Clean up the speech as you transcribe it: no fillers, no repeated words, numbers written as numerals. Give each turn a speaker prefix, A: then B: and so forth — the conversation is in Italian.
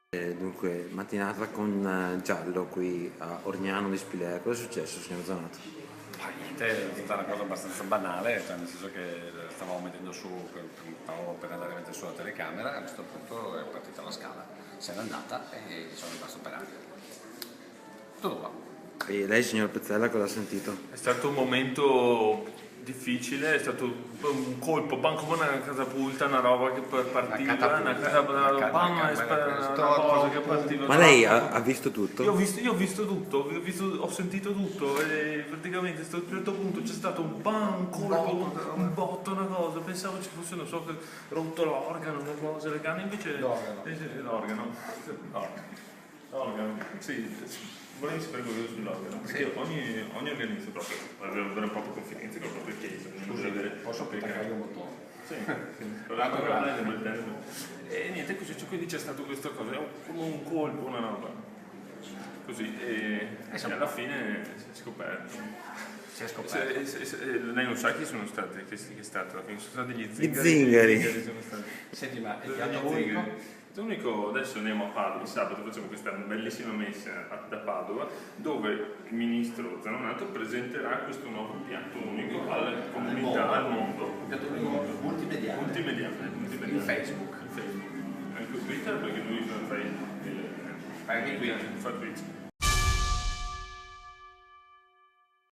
A: Dunque, mattinata con Giallo qui a Orgnano di Spilea. Cosa è successo, signor Zanato?
B: Niente, è stata una cosa abbastanza banale, cioè nel senso che stavamo mettendo su, stavo per andare a mettere su la telecamera, a un certo punto è partita la scala, se n'è andata e sono rimasto per aria. Tutto qua.
A: E lei, signor Pezzella, cosa ha sentito?
C: È stato un momento difficile, è stato un colpo, come una catapulta, una roba che partiva, una cosa che partiva.
A: Ma lei ha visto tutto?
C: Io ho visto tutto, ho sentito tutto e praticamente a un certo punto c'è stato un colpo, un botto, una cosa, pensavo ci fosse, non so, rotto l'organo, una cosa, le canne, invece l'organo, sì. Volevo sapere cosa sull'organo, perché ogni organizzo proprio avere un po' di confidenza con il proprio case.
B: Scusi, posso attaccare un bottone?
C: Sì, e niente, così, quindi c'è stato questa cosa, come un colpo, una roba. Così, e alla fine si è scoperto.
B: Si è scoperto.
C: Lei non sa chi sono stati, che è stato, sono stati gli
A: Gli
C: zingari.
A: zingari.
C: Sono stati.
B: Senti, ma il
C: Gli
B: piatto
C: zingari.
B: unico?
C: L'unico, adesso andiamo a Padova, il sabato facciamo questa bellissima messa da Padova dove il ministro Zanonato presenterà questo nuovo piatto unico alla comunità, al mondo.
B: Un piatto unico multimediale.
C: Multimediale.
B: In Facebook.
C: In Facebook. Anche Twitter perché lui fa
B: Fai anche
C: Twitch.